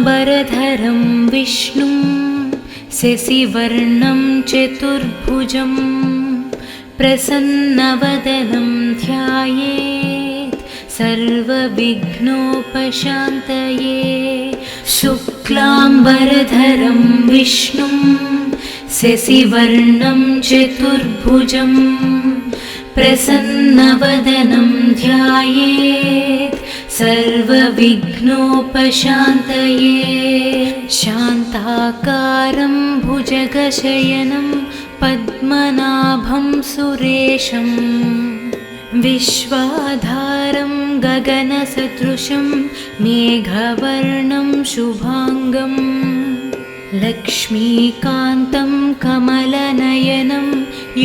शुक्लाम्बरधरं विष्णुं शशिवर्णं चतुर्भुजं प्रसन्नवदनं ध्यायेत् सर्वविघ्नोपशान्तये। शुक्लाम्बरधरं विष्णुं शशिवर्णं चतुर्भुजं प्रसन्नवदनं ध्यायेत् सर्वविघ्नोपशान्तये। शान्ताकारं भुजगशयनं पद्मनाभं सुरेशं विश्वाधारं गगनसदृशं मेघवर्णं शुभांगं लक्ष्मीकान्तं कमलनयनं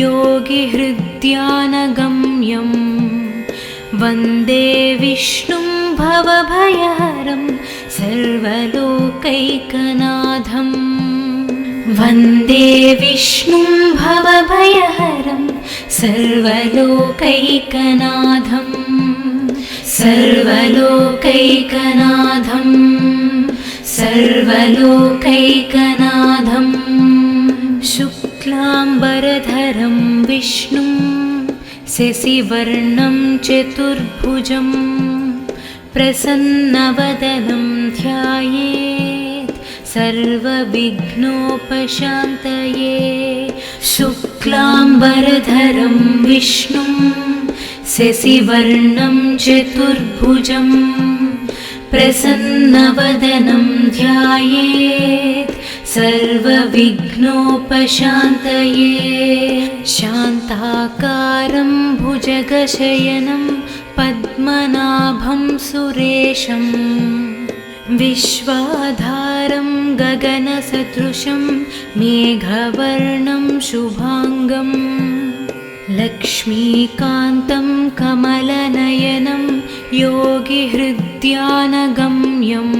योगिहृद्यानगम्यं वन्दे विष्णुं भवभयहरं सर्वलोकैकनाथं। वन्दे विष्णुं भवभयहरं सर्वलोकैकनाथं सर्वलोकैकनाथं सर्वलोकैकनाथं। शुक्लाम्बरधरं विष्णुं शशिवर्णं चतुर्भुजं प्रसन्नवदनं ध्यायेत् सर्वविघ्नोपशान्तये। शुक्लाम्बरधरं विष्णुं शशिवर्णं चतुर्भुजं प्रसन्नवदनं ध्यायेत् सर्वविघ्नोपशान्तये। शान्ताकारं भुजगशयनं पद्मनाभं सुरेशं विश्वाधारं गगनसदृशं मेघवर्णं शुभांगं लक्ष्मीकान्तं कमलनयनं योगिहृद्यानगम्यं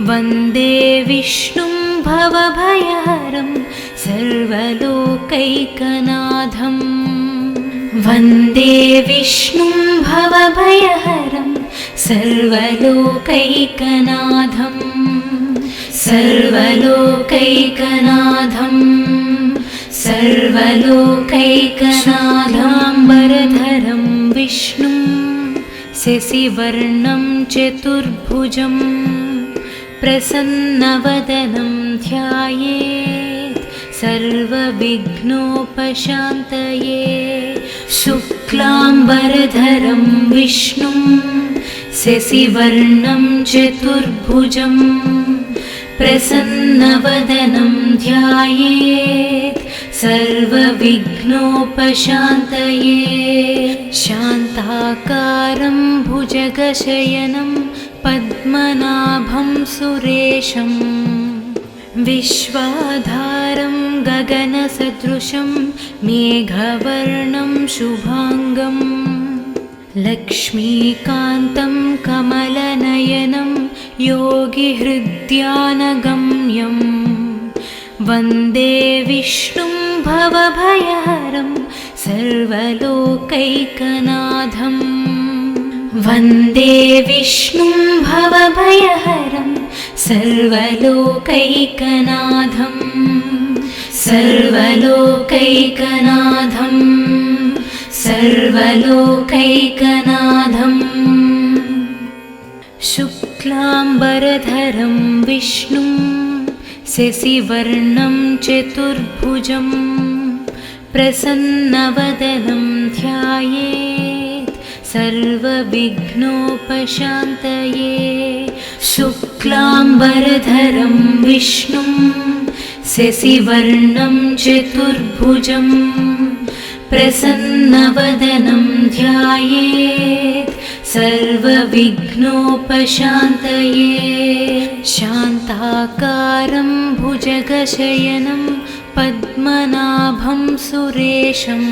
वन्दे विष्णुं भवभयहरं सर्वलोकैकनाथं। वन्दे विष्णुं भवभयहरं सर्वलोकैकनाथं सर्वलोकैकनाथं सर्वलोकैकनाथाम्बरधरं विष्णुं शशिवर्णं चतुर्भुजं प्रसन्नवदनं ध्यायेत् सर्वविघ्नोपशान्तये। शुक्लाम्बरधरं विष्णुं शशिवर्णं चतुर्भुजं प्रसन्नवदनं ध्यायेत् सर्वविघ्नोपशान्तये। शान्ताकारं भुजगशयनं पद्मनाभं सुरेशं विश्वाधारं गगनसदृशं मेघवर्णं शुभांगं लक्ष्मीकान्तं कमलनयनं योगिहृद्यानगम्यं वन्दे विष्णुं भवभयहरं सर्वलोकैकनाथं। वन्दे विष्णुं भवभयहरं सर्वलोकैकनाथं सर्वलोकैकनाथं सर्वलोकैकनाथं। शुक्लाम्बरधरं विष्णुं शशिवर्णं चतुर्भुजं प्रसन्नवदनं ध्यायेत् सर्वविघ्नोपशान्तये। शुक्लाम्बरधरं विष्णुं शशिवर्णं चतुर्भुजं प्रसन्नवदनं ध्यायेत् सर्वविघ्नोपशान्तये। शान्ताकारं भुजगशयनं पद्मनाभं सुरेशं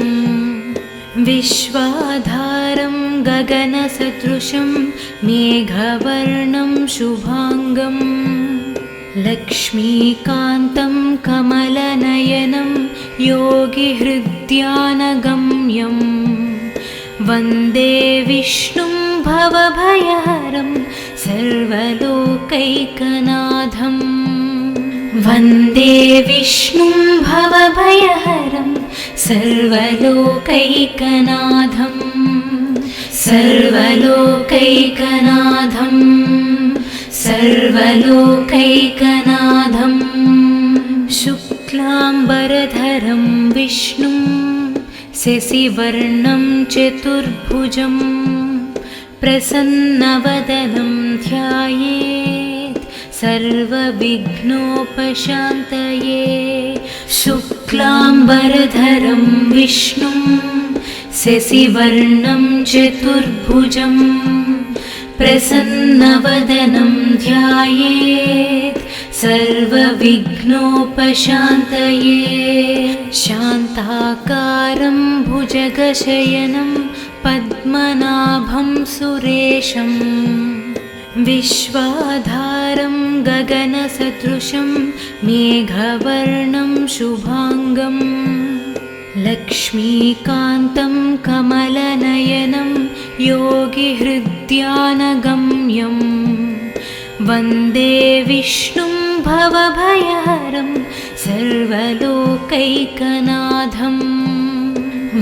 विश्वाधारं गगनसदृशं मेघवर्णं शुभांगं लक्ष्मीकान्तं कमलनयनं योगिहृद्यानगम्यं वन्दे विष्णुं भवभयहरं सर्वलोकैकनाथं वन्दे विष्णुं भवभयहरं सर्वलोकैकनाथं सर्वलोकैकनाथं सर्वलोकैकनाथं शुक्लाम्बरधरं विष्णुं शशिवर्णं चतुर्भुजं प्रसन्नवदनं ध्यायेत् सर्वविघ्नोपशान्तये शुक्लाम्बरधरं विष्णुं शशिवर्णं चतुर्भुजं प्रसन्नवदनं ध्यायेत् सर्वविघ्नोपशान्तये शान्ताकारं भुजगशयनं पद्मनाभं सुरेशं विश्वाधारं गगनसदृशं मेघवर्णं शुभाङ्गं लक्ष्मीकान्तं कमलनयनं योगिहृद्यानगम्यं वन्दे विष्णुं भवभयहरं सर्वलोकैकनाथं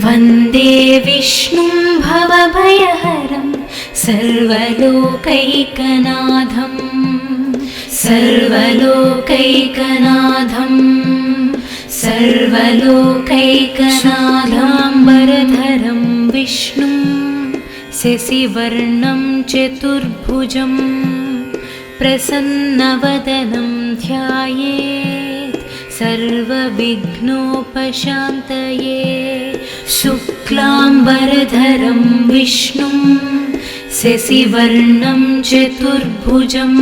वन्दे विष्णुं भवभयहरं सर्वलोकैकनाथं सर्वलोकैकनाथं सर्वलोकैकनाथाम्बरधरं विष्णुं शशिवर्णं चतुर्भुजं प्रसन्नवदनं ध्यायेत् सर्वविघ्नोपशान्तये शुक्लाम्बरधरं विष्णुं शशिवर्णं चतुर्भुजं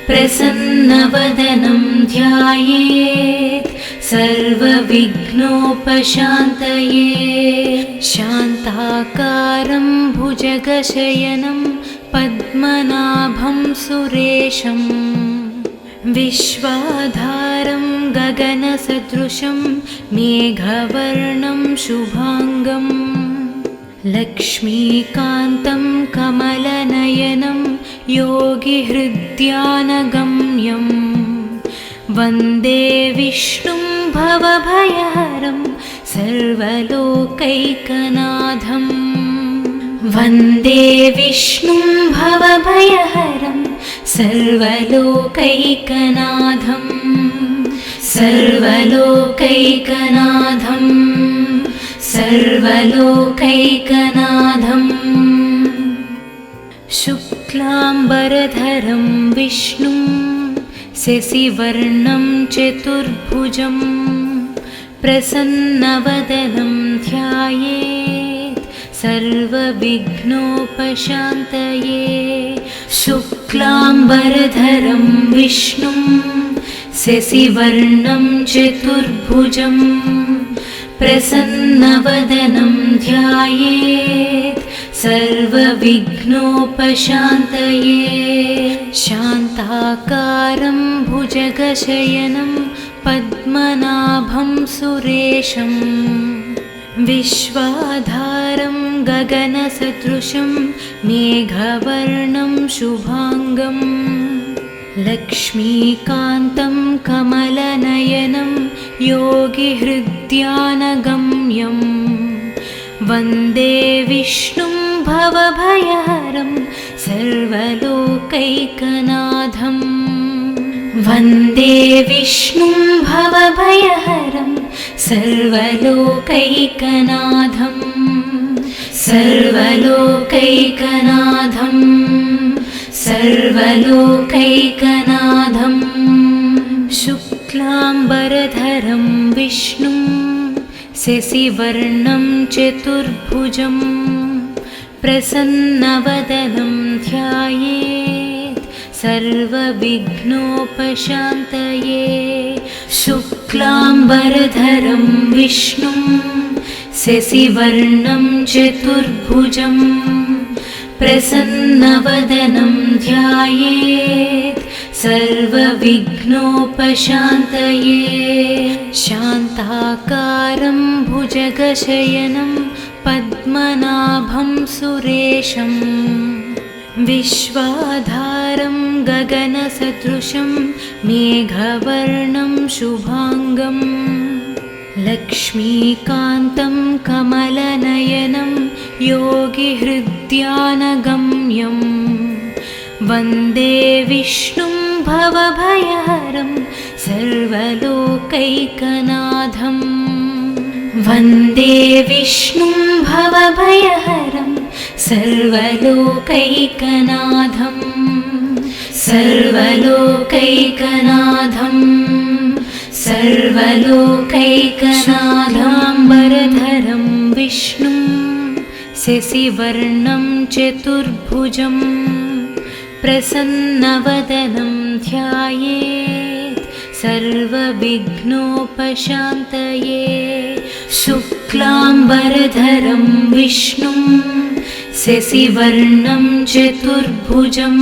प्रसन्नवदनं ध्यायेत् सर्वविघ्नोपशान्तये शान्ताकारं भुजगशयनं पद्मनाभं सुरेशं विश्वाधारं गगनसदृशं मेघवर्णं शुभाङ्गं लक्ष्मीकान्तं कमलनयनं योगिहृद्यानगम्यं वन्दे विष्णुं भवभयहरं सर्वलोकैकनाथं वन्दे विष्णुं भवभयहरं सर्वलोकैकनाथं सर्वलोकैकनाथं सर्वलोकैकनाथं शुक्लाम्बरधरं विष्णुं शशिवर्णं चतुर्भुजं प्रसन्नवदनं ध्यायेत् सर्वविघ्नोपशान्तये शुक्लाम्बरधरं विष्णुं शशिवर्णं चतुर्भुजं प्रसन्नवदनं ध्यायेत् सर्वविघ्नोपशान्तये शान्ताकारं भुजगशयनं पद्मनाभं सुरेशं विश्वाधारं गगनसदृशं मेघवर्णं शुभाङ्गं लक्ष्मीकान्तं कमलनयनं योगिहृद्यानगम्यं वन्दे विष्णुं भवभयहरं सर्वलोकैकनाथं वन्दे विष्णुं भवभयहरं सर्वलोकैकनाथं सर्वलोकैकनाथं सर्वलोकैकनाथं शुक्लाम्बरधरं विष्णुं शशिवर्णं चतुर्भुजं प्रसन्नवदनं ध्यायेत् सर्वविघ्नोपशान्तये शुक्लाम्बरधरं विष्णुं शशिवर्णं चतुर्भुजं प्रसन्नवदनं ध्यायेत् सर्वविघ्नोपशान्तये शान्ताकारं भुजगशयनं पद्मनाभं सुरेशं विश्वाधारं गगनसदृशं मेघवर्णं शुभांगं लक्ष्मीकान्तं कमलनयनं योगिहृद्यानगम्यं वन्दे विष्णुं भवभयहरं सर्वलोकैकनाथं वन्दे विष्णुं भवभयहरं सर्वलोकैकनाथं सर्वलोकैकनाथं सर्वलोकैकनाथाम्बरधरं विष्णुं शशिवर्णं चतुर्भुजं प्रसन्नवदनं ध्यायेत् सर्वविघ्नोपशान्तये शुक्लाम्बरधरं विष्णुं शशिवर्णं चतुर्भुजं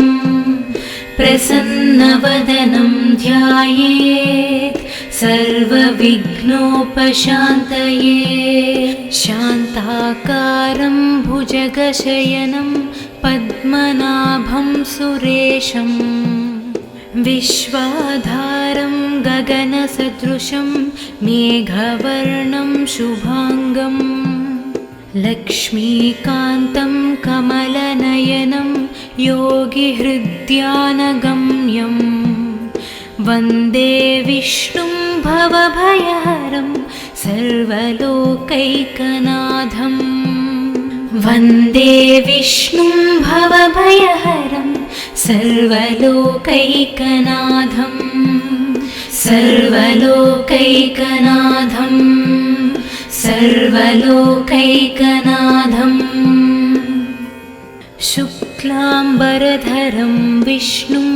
प्रसन्नवदनं ध्यायेत् सर्वविघ्नोपशान्तये शान्ताकारं भुजगशयनं पद्मनाभं सुरेशं विश्वाधारं गगनसदृशं मेघवर्णं शुभांगं लक्ष्मीकान्तं कमलनयनं योगिहृद्यानगम्यं वन्दे विष्णुं भवभयहरं सर्वलोकैकनाथं वन्दे विष्णुं भवभयहरं सर्वलोकैकनाथं सर्वलोकैकनाथं सर्वलोकैकनाथं शुक्लाम्बरधरं विष्णुं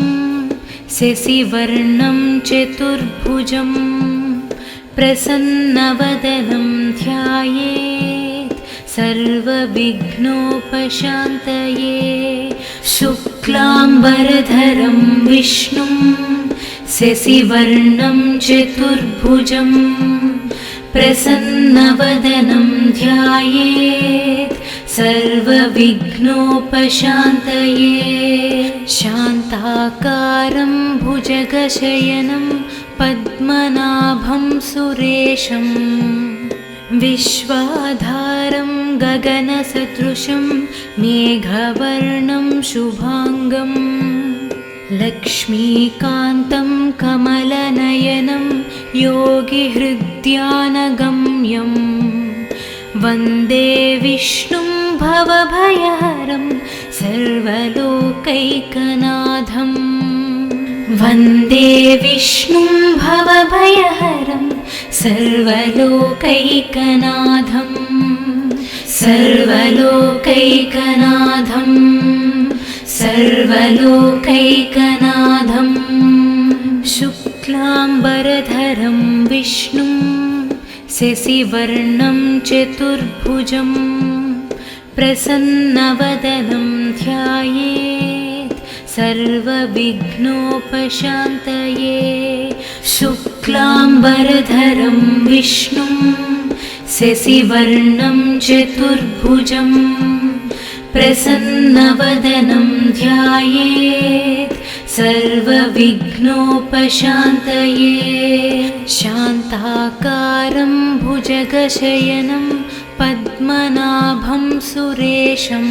शशिवर्णं चतुर्भुजं प्रसन्नवदनं ध्यायेत् सर्वविघ्नोपशान्तये शुक्लाम्बरधरं विष्णुं शशिवर्णं चतुर्भुजं प्रसन्नवदनं ध्यायेत् सर्वविघ्नोपशान्तये शान्ताकारं भुजगशयनं पद्मनाभं सुरेशं विश्वाधारं गगनसदृशं मेघवर्णं शुभांगं लक्ष्मीकान्तं कमलनयनं योगिहृद्यानगम्यं वन्दे विष्णुं भवभयहरं सर्वलोकैकनाथं वन्दे विष्णुं भवभयहरं सर्वलोकैकनाथं सर्वलोकैकनाथं सर्वलोकैकनाथं शुक्लाम्बरधरं विष्णुं शशिवर्णं चतुर्भुजं प्रसन्नवदनं ध्यायेत् सर्वविघ्नोपशान्तये शुक्लाम्बरधरं विष्णुं शशिवर्णं चतुर्भुजं प्रसन्नवदनं ध्यायेत् सर्वविघ्नोपशान्तये शान्ताकारं भुजगशयनं पद्मनाभं सुरेशं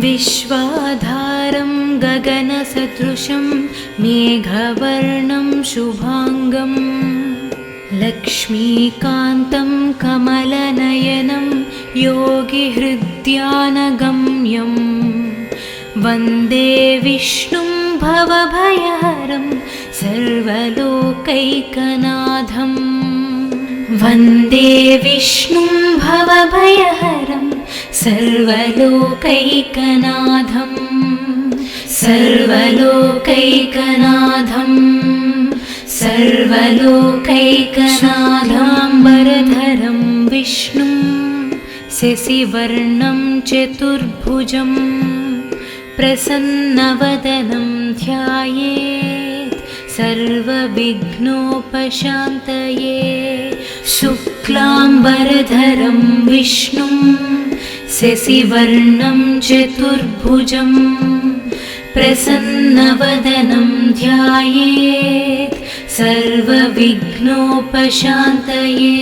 विश्वाधारं गगनसदृशं मेघवर्णं शुभांगं लक्ष्मीकान्तं कमलनयनं योगिहृद्यानगम्यं वन्दे विष्णुं भवभयहरं सर्वलोकैकनाथं वन्दे विष्णुं भवभयहरं सर्वलोकैकनाथं सर्वलोकैकनाथं सर्वलोकैकनाथाम्बरधरं विष्णुं शशिवर्णं चतुर्भुजं प्रसन्नवदनं ध्यायेत् सर्वविघ्नोपशान्तये शुक्लाम्बरधरं विष्णुं शशिवर्णं चतुर्भुजं प्रसन्नवदनं ध्यायेत् सर्वविघ्नोपशान्तये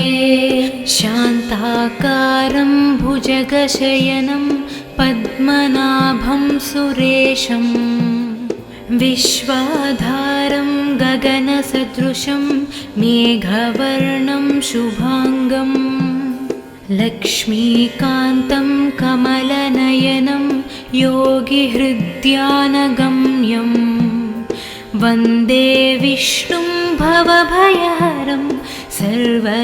शान्ताकारं भुजगशयनं पद्मनाभं सुरेशं विश्वाधारं गगनसदृशं मेघवर्णं शुभाङ्गं लक्ष्मीकान्तं कमलनयनं योगिहृद्यानगम्यं वन्दे विष्णुं भवभयहरं सर्वलोकैकनाथं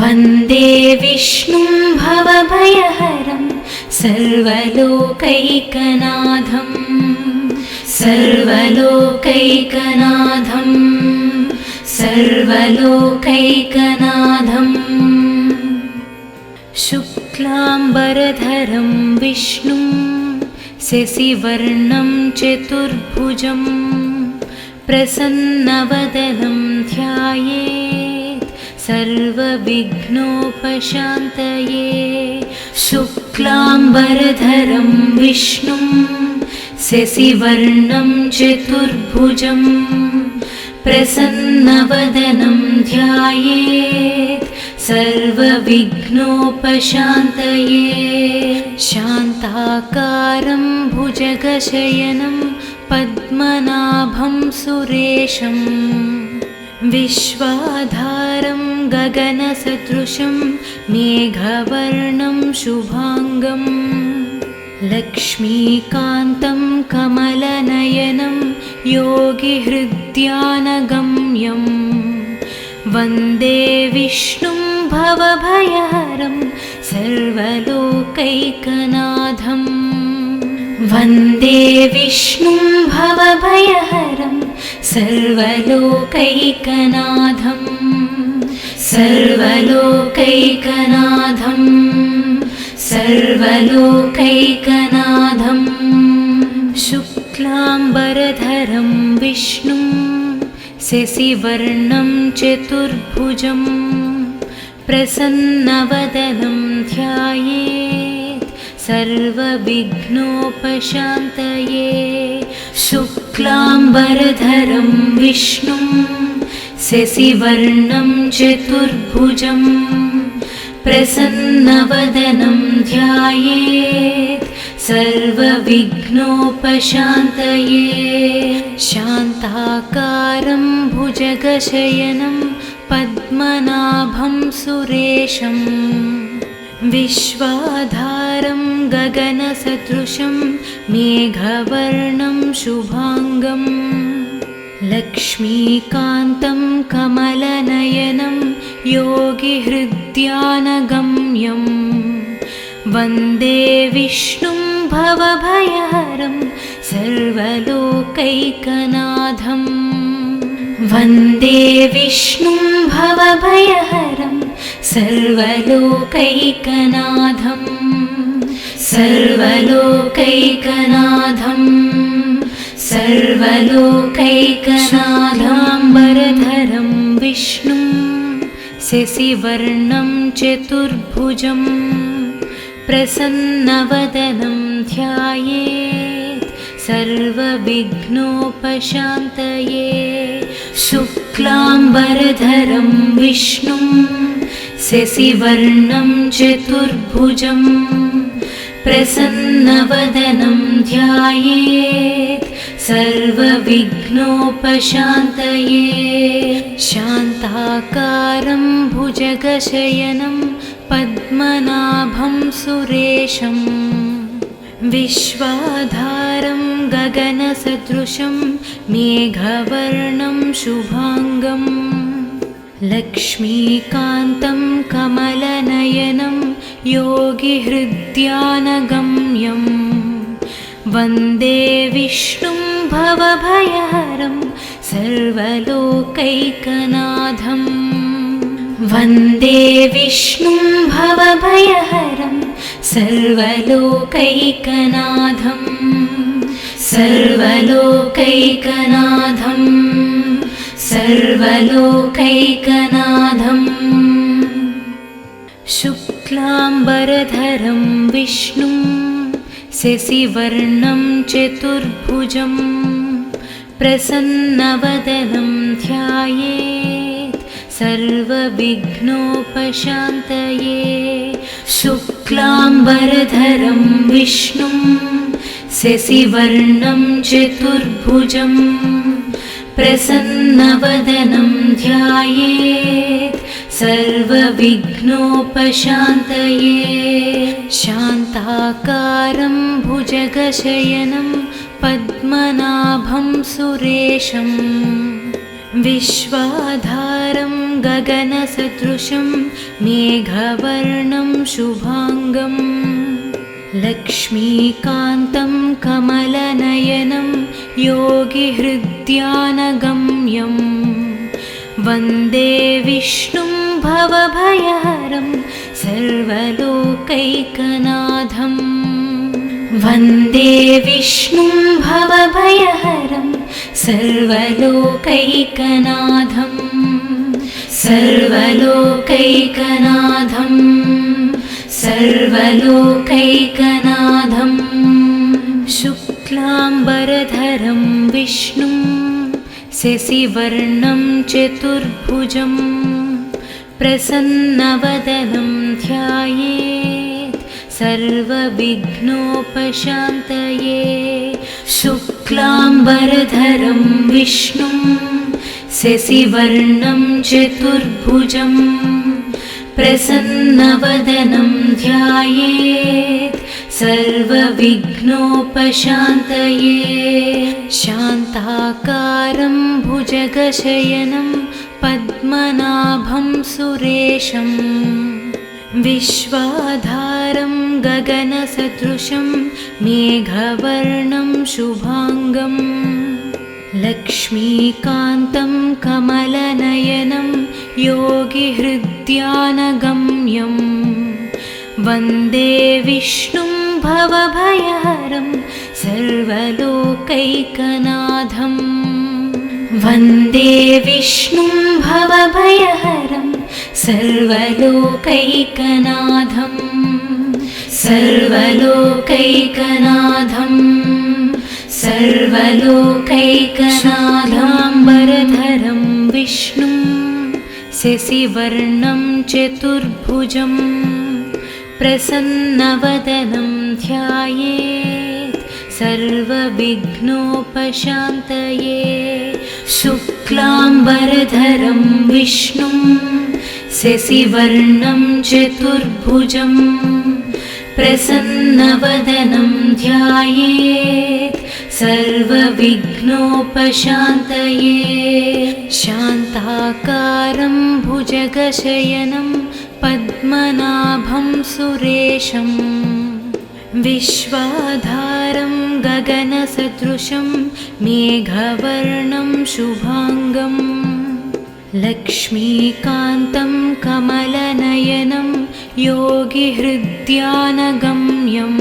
वन्दे विष्णुं भवभयहरं सर्वलोकैकनाथं सर्वलोकैकनाथं सर्वलोकैकनाथं शुक्लाम्बरधरं विष्णुं शशिवर्णं चतुर्भुजं प्रसन्नवदनं ध्यायेत् सर्वविघ्नोपशान्तये शुक्लाम्बरधरं विष्णुं शशिवर्णं चतुर्भुजं प्रसन्नवदनं ध्यायेत् सर्वविघ्नोपशान्तये शान्ताकारं भुजगशयनं पद्मनाभं सुरेशं विश्वाधारं गगनसदृशं मेघवर्णं शुभाङ्गं लक्ष्मीकान्तं कमलनयनं योगिहृद्यानगम्यं वन्दे विष्णुं भवभयहरं सर्वलोकैकनाथं वन्दे विष्णुं भवभयहरं सर्वलोकैकनाथं सर्वलोकैकनाथं सर्वलोकैकनाथं शुक्लाम्बरधरं विष्णुं शशिवर्णं चतुर्भुजं प्रसन्नवदनं ध्यायेत् सर्वविघ्नोपशान्तये शुक्लाम्बरधरं विष्णुं शशिवर्णं चतुर्भुजं प्रसन्नवदनं ध्यायेत् सर्वविघ्नोपशान्तये शान्ताकारं भुजगशयनं पद्मनाभं सुरेशं विश्वाधारं गगनसदृशं मेघवर्णं शुभाङ्गं लक्ष्मीकान्तं कमलनयनं योगिहृद्यानगम्यं वन्दे विष्णुं भवभयहरं सर्वलोकैकनाथं वन्दे विष्णुं भवभयहरं सर्वलोकैकनाथं सर्वलोकैकनाथं सर्वलोकैकनाथाम्बरधरं विष्णुं शशिवर्णं चतुर्भुजं प्रसन्नवदनं ध्यायेत् सर्वविघ्नोपशान्तये शुक्लाम्बरधरं विष्णुं शशिवर्णं चतुर्भुजं प्रसन्नवदनं ध्यायेत् सर्वविघ्नोपशान्तये शान्ताकारं भुजगशयनं पद्मनाभं सुरेशं विश्वाधारं गगनसदृशं मेघवर्णं शुभाङ्गं लक्ष्मीकान्तं कमलनयनं योगिहृद्यानगम्यं वन्दे विष्णुं भवभयहरं सर्वलोकैकनाथं वन्दे विष्णुं भवभयहरं सर्वलोकैकनाथं सर्वलोकैकनाथं सर्वलोकैकनाथं शुक्लाम्बरधरं विष्णुं शशिवर्णं चतुर्भुजं प्रसन्नवदनं ध्यायेत् सर्वविघ्नोपशान्तये। शुक्लाम्बरधरं विष्णुं शशिवर्णं चतुर्भुजं प्रसन्नवदनं ध्यायेत् सर्वविघ्नोपशान्तये। शान्ताकारं भुजगशयनं पद्मनाभं सुरेशं विश्वाधारं गगनसदृशं मेघवर्णं शुभाङ्गं लक्ष्मीकान्तं कमलनयनं योगिहृद्यानगम्यं वन्दे विष्णुं भवभयहरं सर्वलोकैकनाथं। वन्दे विष्णुं भवभयहरं सर्वलोकैकनाथं सर्वलोकैकनाथं सर्वलोकैकनाथं। शुक्लाम्बरधरं विष्णुं शशिवर्णं चतुर्भुजं प्रसन्नवदनं ध्यायेत् सर्वविघ्नोपशान्तये। शुक्लाम्बरधरं विष्णुं शशिवर्णं चतुर्भुजं प्रसन्नवदनं ध्यायेत् सर्वविघ्नोपशान्तये। शान्ताकारं भुजगशयनं पद्मनाभं सुरेशं विश्वाधारं गगनसदृशं मेघवर्णं शुभाङ्गं लक्ष्मीकान्तं कमलनयनं योगिहृद्यानगम्यं वन्दे विष्णुं भवभयहरं सर्वलोकैकनाथं। वन्दे विष्णुं भवभयहरं सर्वलोकैकनाथं सर्वलोकैकनाथं सर्वलोकैकनाथाम्बरधरं विष्णुं शशिवर्णं चतुर्भुजं प्रसन्नवदनं ध्यायेत् सर्वविघ्नोपशान्तये। शुक्लाम्बरधरं विष्णुं शशिवर्णं चतुर्भुजं प्रसन्नवदनं ध्यायेत् सर्वविघ्नोपशान्तये। शान्ताकारं भुजगशयनं पद्मनाभं सुरेशं विश्वाधारं गगनसदृशं मेघवर्णं शुभाङ्गं लक्ष्मीकान्तं कमलनयनं योगिहृद्यानगम्यं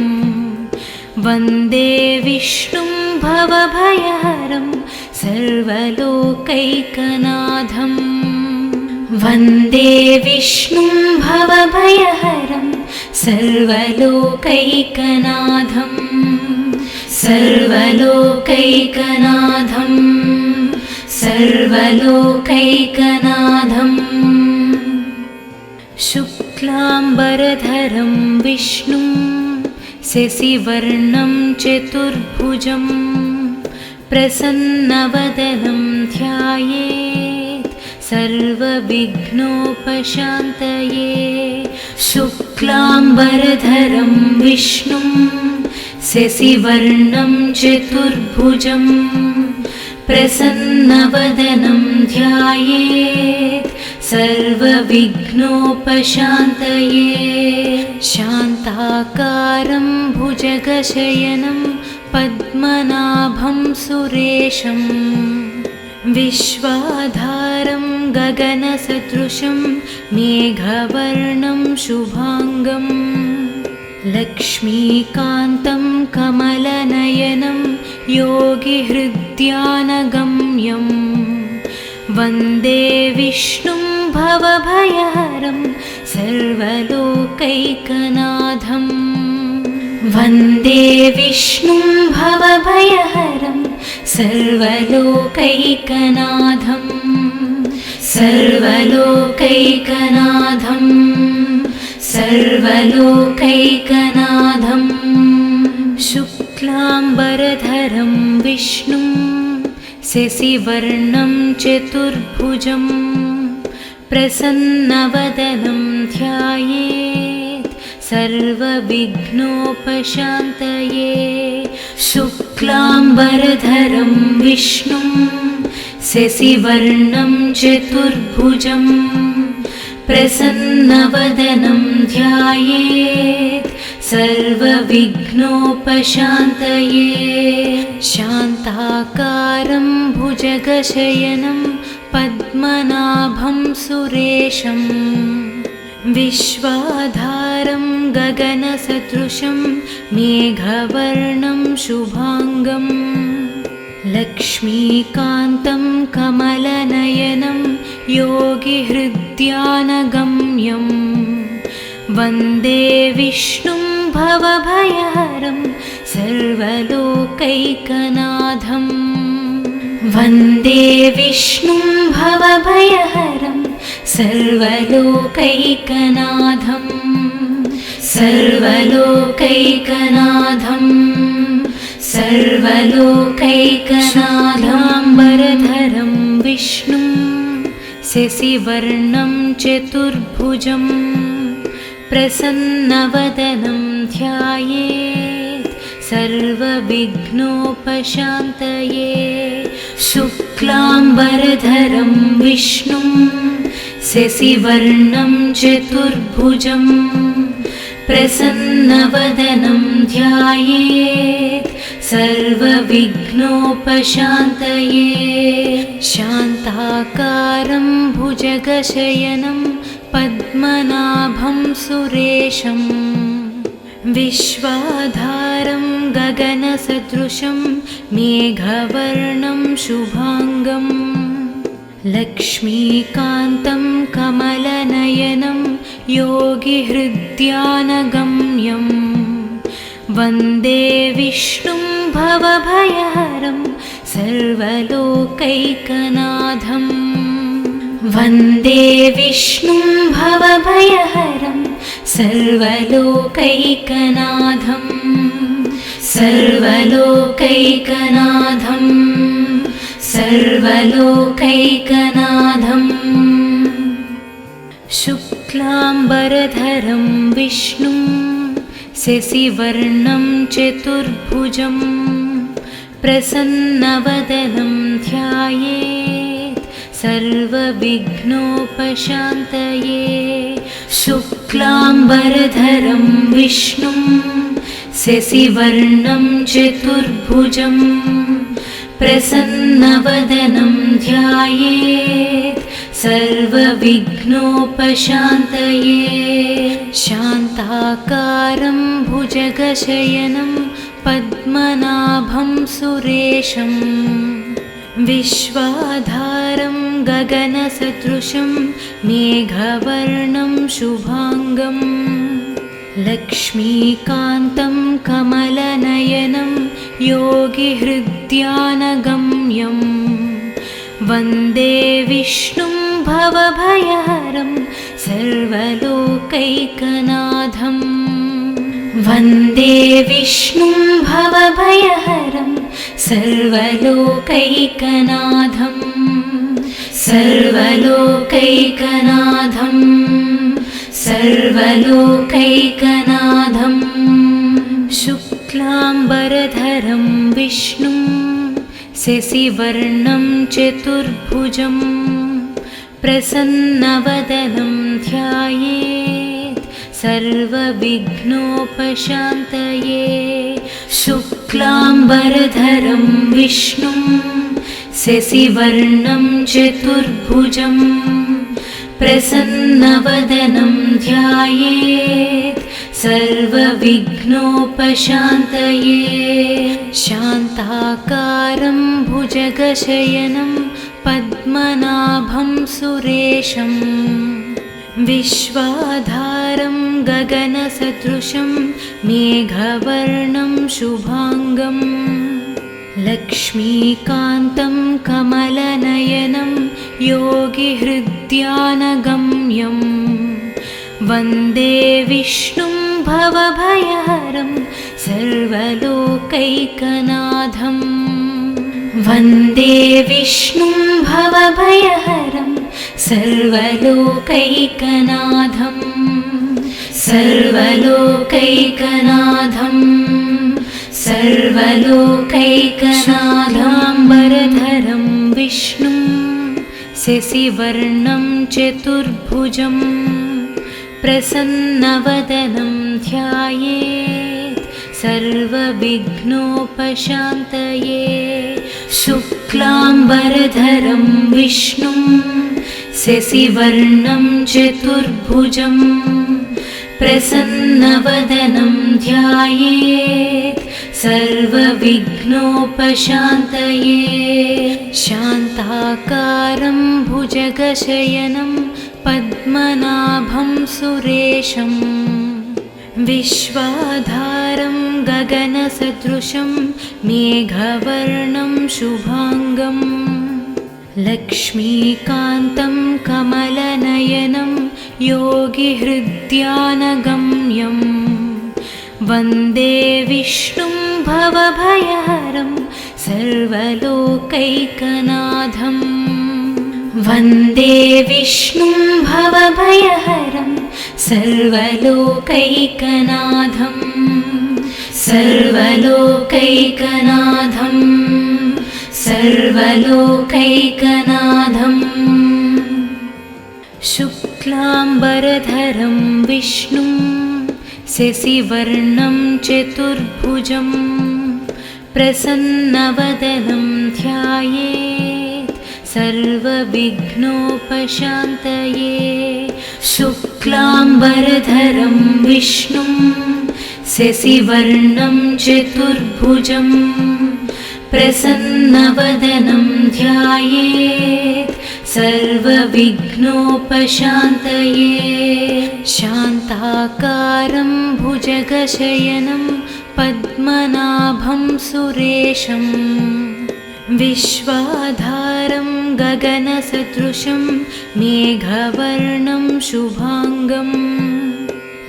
वन्दे विष्णुं भवभयहरं सर्वलोकैकनाथं। वन्दे विष्णुं भवभयहरं सर्वलोकैकनाथं सर्वलोकैकनाथं सर्वलोकैकनाथं। शुक्लाम्बरधरं विष्णुं शशिवर्णं चतुर्भुजं प्रसन्नवदनं ध्यायेत् सर्वविघ्नोपशान्तये। शुक्लाम्बरधरं विष्णुं शशिवर्णं चतुर्भुजं प्रसन्नवदनं ध्यायेत् सर्वविघ्नोपशान्तये। शान्ताकारं भुजगशयनं पद्मनाभं सुरेशं विश्वाधारं गगनसदृशं मेघवर्णं शुभाङ्गं लक्ष्मीकान्तं कमलनयनं योगिहृद्यानगम्यं वन्दे विष्णुं भवभयहरं सर्वलोकैकनाथं वन्दे विष्णुं भवभयहरं सर्वलोकैकनाथं सर्वलोकैकनाथं सर्वलोकैकनाथं शुक्लाम्बरधरं विष्णुं शशिवर्णं चतुर्भुजं प्रसन्नवदनं ध्यायेत् सर्वविघ्नोपशान्तये शुक्लाम्बरधरं विष्णुं शशिवर्णं चतुर्भुजं प्रसन्नवदनं ध्यायेत् सर्वविघ्नोपशान्तये शान्ताकारं भुजगशयनं पद्मनाभं सुरेशं विश्वाधारं गगनसदृशं मेघवर्णं शुभाङ्गं लक्ष्मीकान्तं कमलनयनं योगिहृद्यानगम्यं वन्दे विष्णुं भवभयहरं सर्वलोकैकनाथं वन्दे विष्णुं भवभयहरं सर्वलोकैकनाथं सर्वलोकैकनाथं सर्वलोकैकनाथाम्बरधरं विष्णुं शशिवर्णं चतुर्भुजं प्रसन्नवदनं ध्यायेत् सर्वविघ्नोपशान्तये शुक्लाम्बरधरं विष्णुं शशिवर्णं चतुर्भुजं प्रसन्नवदनं ध्यायेत् सर्वविघ्नोपशान्तये शान्ताकारं भुजगशयनं पद्मनाभं सुरेशं विश्वाधारं गगनसदृशं मेघवर्णं शुभाङ्गं लक्ष्मीकान्तं कमलनयनं योगिहृद्यानगम्यं वन्दे विष्णुं भवभयहरं सर्वलोकैकनाथं वन्दे विष्णुं भवभयहरं सर्वलोकैकनाथं सर्वलोकैकनाथं सर्वलोकैकनाथं शुक्लाम्बरधरं विष्णुं शशिवर्णं चतुर्भुजं प्रसन्नवदनं ध्यायेत् सर्वविघ्नोपशान्तये शुक्लाम्बरधरं विष्णुं शशिवर्णं चतुर्भुजं प्रसन्नवदनं ध्यायेत् सर्वविघ्नोपशान्तये शान्ताकारं भुजगशयनं पद्मनाभं सुरेशं विश्वाधारं गगनसदृशं मेघवर्णं शुभाङ्गं लक्ष्मीकान्तं कमलनयनं योगिहृद्यानगम्यं वन्दे विष्णुं भवभयहरं सर्वलोकैकनाथं वन्दे विष्णुं भवभयहरं सर्वलोकैकनाथं सर्वलोकैकनाथं सर्वलोकैकनाथं शुक्लाम्बरधरं विष्णुं शशिवर्णं चतुर्भुजं प्रसन्नवदनं ध्यायेत् सर्वविघ्नोपशान्तये शुक्लाम्बरधरं विष्णुं शशिवर्णं चतुर्भुजं प्रसन्नवदनं ध्यायेत् सर्वविघ्नोपशान्तये शान्ताकारं भुजगशयनं पद्मनाभं सुरेशं विश्वाधारं गगनसदृशं मेघवर्णं शुभांगं लक्ष्मीकान्तं कमलनयनं योगिहृद्यानगम्यं वन्दे विष्णुं भवभयहरं सर्वलोकैकनाथं वन्दे विष्णुं भवभयहरं सर्वलोकैकनाथं सर्वलोकैकनाथं सर्वलोकैकनाथाम्बरधरं विष्णुं शशिवर्णं चतुर्भुजं प्रसन्नवदनं ध्यायेत् सर्वविघ्नोपशान्तये शुक्लाम्बरधरं विष्णुं शशिवर्णं चतुर्भुजं प्रसन्नवदनं ध्यायेत् सर्वविघ्नोपशान्तये शान्ताकारं भुजगशयनं पद्मनाभं सुरेशं विश्वाधारं गगनसदृशं मेघवर्णं शुभांगं लक्ष्मीकान्तं कमलनयनं योगिहृद्यानगम्यं वन्दे विष्णुं भवभयहरं सर्वलोकैकनाथं वन्दे विष्णुं भवभयहरं सर्वलोकैकनाथं सर्वलोकैकनाथं सर्वलोकैकनाथं शुक्लाम्बरधरं विष्णुं शशिवर्णं चतुर्भुजं प्रसन्नवदनं ध्यायेत् सर्वविघ्नोपशान्तये शुक्लाम्बरधरं विष्णुं शशिवर्णं चतुर्भुजं प्रसन्नवदनं ध्यायेत् सर्वविघ्नोपशान्तये शान्ताकारं भुजगशयनं पद्मनाभं सुरेशं विश्वाधारं गगनसदृशं मेघवर्णं शुभांगं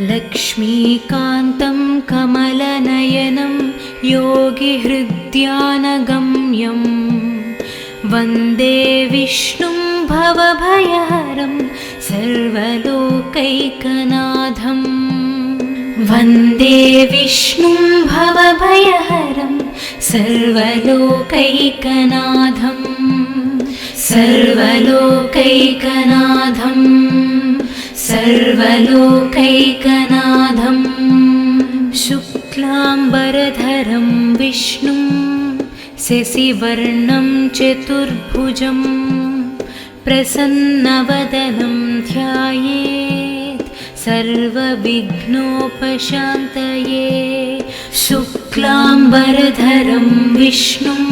लक्ष्मीकान्तं कमलनयनं योगिहृद्यानगम्यं वन्दे विष्णुं भवभयहरं सर्वलोकैकनाथं वन्दे विष्णुं भवभयहरं सर्वलोकैकनाथं सर्वलोकैकनाथं सर्वलोकैकनाथं शुक्लाम्बरधरं विष्णुं शशिवर्णं चतुर्भुजं प्रसन्नवदनं ध्यायेत् सर्वविघ्नोपशान्तये शुक्लाम्बरधरं विष्णुं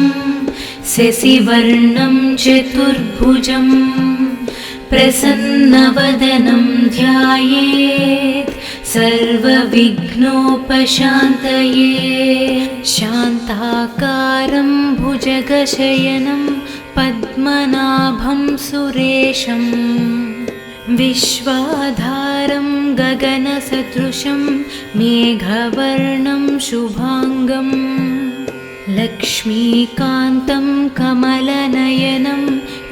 शशिवर्णं चतुर्भुजं प्रसन्नवदनं ध्यायेत् सर्वविघ्नोपशान्तये शान्ताकारं भुजगशयनं पद्मनाभं सुरेशं विश्वाधारं गगनसदृशं मेघवर्णं शुभांगं लक्ष्मीकान्तं कमलनयनं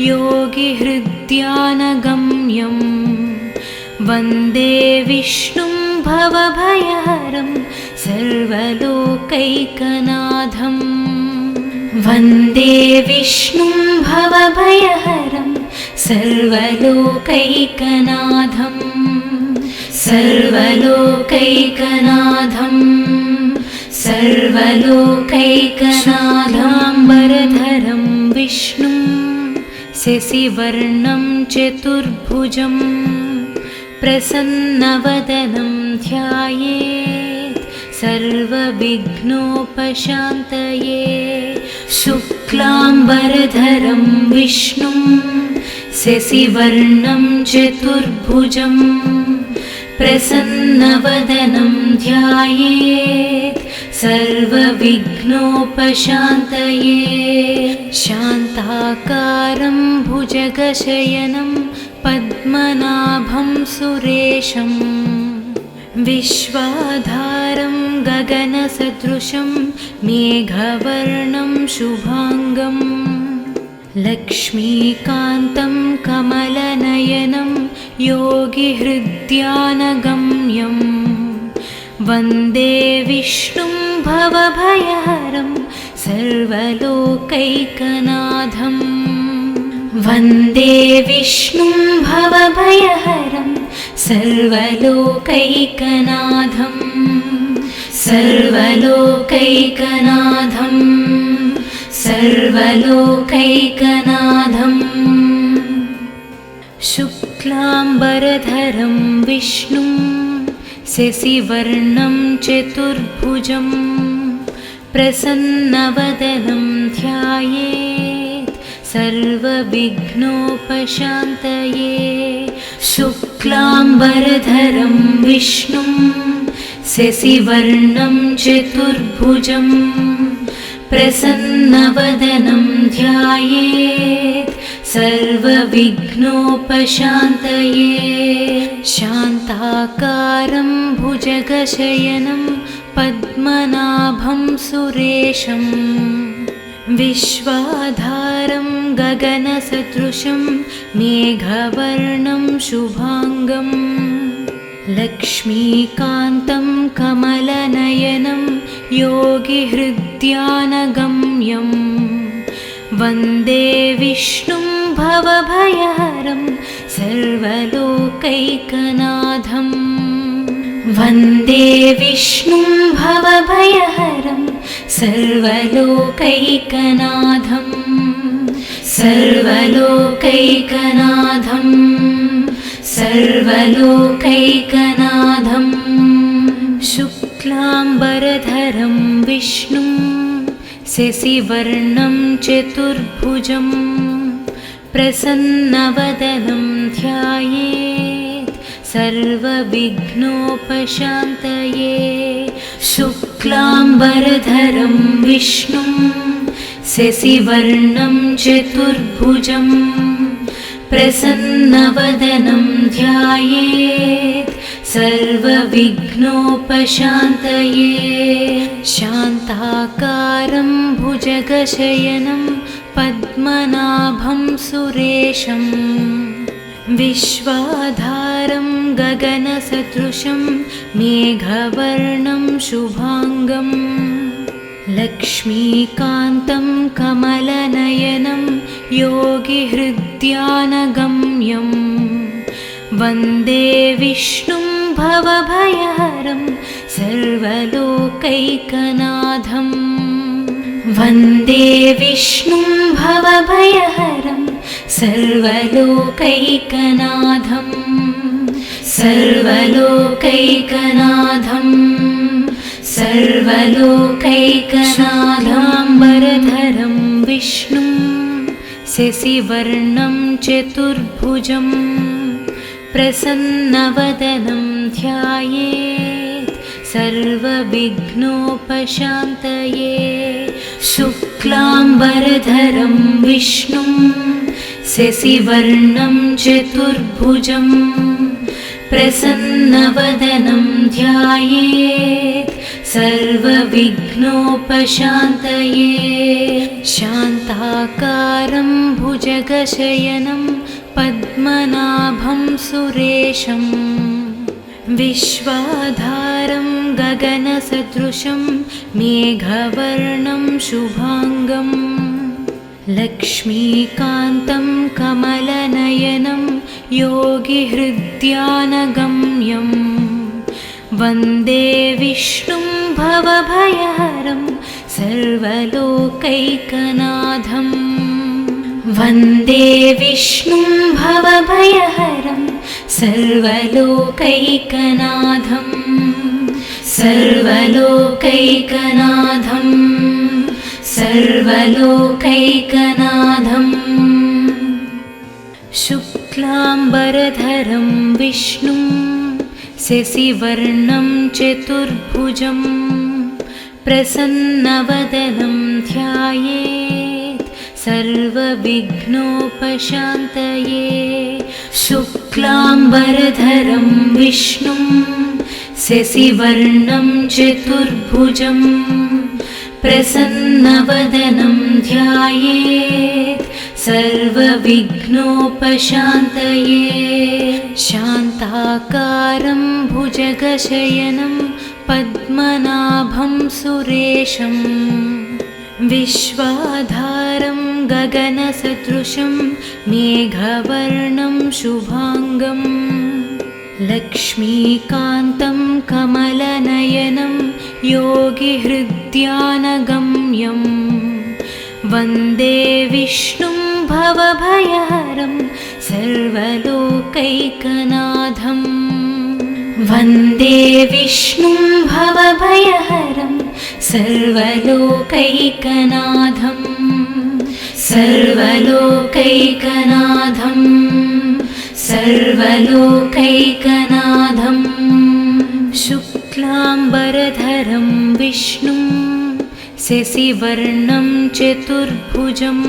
योगिहृद्यानगम्यं वन्दे विष्णुं भवभयहरं सर्वलोकैकनाथं वन्दे विष्णुं भवभयहरं सर्वलोकैकनाथं सर्वलोकैकनाथं सर्वलोकैकनाथाम्बरधरं विष्णुं शशिवर्णं चतुर्भुजं प्रसन्नवदनं ध्यायेत् सर्वविघ्नोपशान्तये शुक्लाम्बरधरं विष्णुं शशिवर्णं चतुर्भुजं प्रसन्नवदनं ध्यायेत् सर्वविघ्नोपशान्तये शान्ताकारं भुजगशयनं पद्मनाभं सुरेशं विश्वाधारं गगनसदृशं मेघवर्णं शुभाङ्गं लक्ष्मीकान्तं कमलनयनं योगिहृद्यानगम्यं वन्दे विष्णुं भवभयहरं सर्वलोकैकनाथं वन्दे विष्णुं भवभयहरं सर्वलोकैकनाथं सर्वलोकैकनाथं सर्वलोकैकनाथं शुक्लाम्बरधरं विष्णुं शशिवर्णं चतुर्भुजं प्रसन्नवदनं ध्यायेत् सर्वविघ्नोपशान्तये शुक्लाम्बरधरं विष्णुं शशिवर्णं चतुर्भुजं प्रसन्नवदनं ध्यायेत् सर्वविघ्नोपशान्तये शान्ताकारं भुजगशयनं पद्मनाभं सुरेशं विश्वाधारं गगनसदृशं मेघवर्णं शुभाङ्गं लक्ष्मीकान्तं कमलनयनं योगिहृद्यानगम्यं वन्दे विष्णुं भवभयहरं सर्वलोकैकनाथं वन्दे विष्णुं भवभयहरं सर्वलोकैकनाथं सर्वलोकैकनाथं सर्वलोकैकनाथं शुक्लाम्बरधरं विष्णुं शशिवर्णं चतुर्भुजं प्रसन्नवदनं ध्यायेत् सर्वविघ्नोपशान्तये शुक्लाम्बरधरं विष्णुं शशिवर्णं चतुर्भुजं प्रसन्नवदनं ध्यायेत् सर्वविघ्नोपशान्तये शान्ताकारं भुजगशयनं पद्मनाभं सुरेशं विश्वाधारं गगनसदृशं मेघवर्णं शुभाङ्गं लक्ष्मीकान्तं कमलनयनं योगिहृद्यानगम्यं वन्दे विष्णुं भवभयहरं सर्वलोकैकनाथं वन्दे विष्णुं भवभयहरं सर्वलोकैकनाथं सर्वलोकैकनाथं सर्वलोकैकनाथाम्बरधरं विष्णुं शशिवर्णं चतुर्भुजं प्रसन्नवदनं ध्यायेत् सर्वविघ्नोपशान्तये शुक्लाम्बरधरं विष्णुं शशिवर्णं चतुर्भुजं प्रसन्नवदनं ध्यायेत् सर्वविघ्नोपशान्तये शान्ताकारं भुजगशयनं पद्मनाभं सुरेशं विश्वाधारं गगनसदृशं मेघवर्णं शुभाङ्गं लक्ष्मीकान्तं कमलनयनं योगिहृद्यानगम्यं वन्दे विष्णुं भवभयहरं सर्वलोकैकनाथं वन्दे विष्णुं भवभयहरं सर्वलोकैकनाथं सर्वलोकैकनाथं सर्वलोकैकनाथं शुक्लाम्बरधरं विष्णुं शशिवर्णं चतुर्भुजं प्रसन्नवदनं ध्यायेत् सर्वविघ्नोपशान्तये। शुक्लाम्बरधरं विष्णुं शशिवर्णं चतुर्भुजं प्रसन्नवदनं ध्यायेत् सर्वविघ्नोपशान्तये। शान्ताकारं भुजगशयनं पद्मनाभं सुरेशं विश्वाधारं गगनसदृशं मेघवर्णं शुभाङ्गं लक्ष्मीकान्तं कमलनयनं योगिहृद्यानगम्यं वन्दे विष्णुं भवभयहरं सर्वलोकैकनाथं। वन्दे विष्णुं भवभयहरं सर्वलोकैकनाथं सर्वलोकैकनाथं सर्वलोकैकनाथं। शुक्लाम्बरधरं विष्णुं शशिवर्णं चतुर्भुजं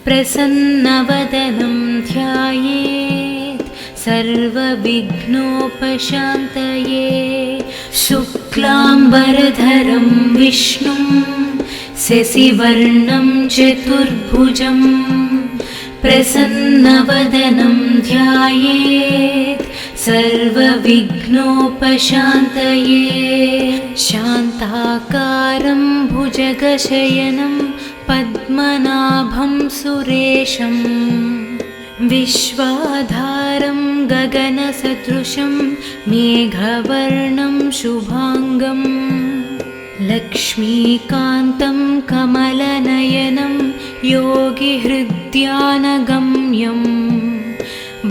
प्रसन्नवदनं ध्यायेत् सर्वविघ्नोपशान्तये। शुक्लाम्बरधरं विष्णुं शशिवर्णं चतुर्भुजं प्रसन्नवदनं ध्यायेत् सर्वविघ्नोपशान्तये। शान्ताकारं भुजगशयनं पद्मनाभं सुरेशं विश्वाधारं गगनसदृशं मेघवर्णं शुभाङ्गं लक्ष्मीकान्तं कमलनयनं योगिहृद्यानगम्यं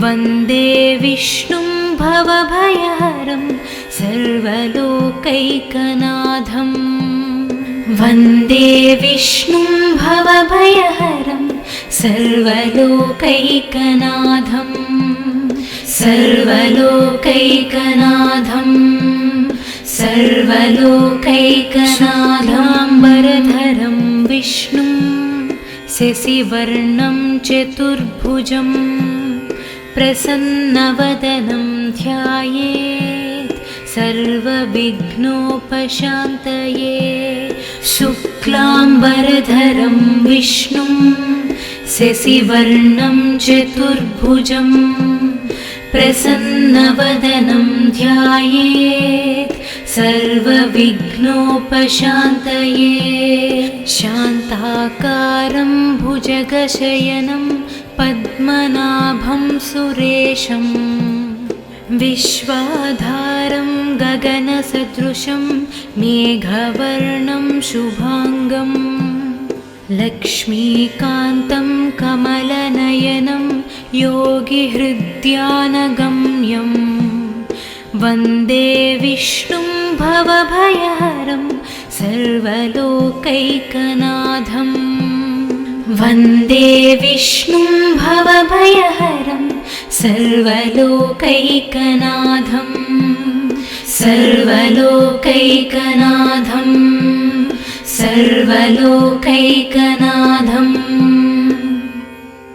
वन्दे विष्णुं भवभयहरं सर्वलोकैकनाथं। वन्दे विष्णुं भवभयहरं सर्वलोकैकनाथं सर्वलोकैकनाथं सर्वलोकैकनाथाम्बरधरं विष्णुं शशिवर्णं चतुर्भुजं प्रसन्नवदनं ध्यायेत् सर्वविघ्नोपशान्तये। शुक्लाम्बरधरं विष्णुं शशिवर्णं चतुर्भुजं प्रसन्नवदनं ध्यायेत् सर्वविघ्नोपशान्तये। शान्ताकारं भुजगशयनं पद्मनाभं सुरेशं विश्वाधारं गगनसदृशं मेघवर्णं शुभाङ्गं लक्ष्मीकान्तं कमलनयनं योगिहृद्यानगम्यं वन्दे विष्णुं भवभयहरं सर्वलोकैकनाथं। वन्दे विष्णुं भवभयहरं सर्वलोकैकनाथं सर्वलोकैकनाथं सर्वलोकैकनाथं।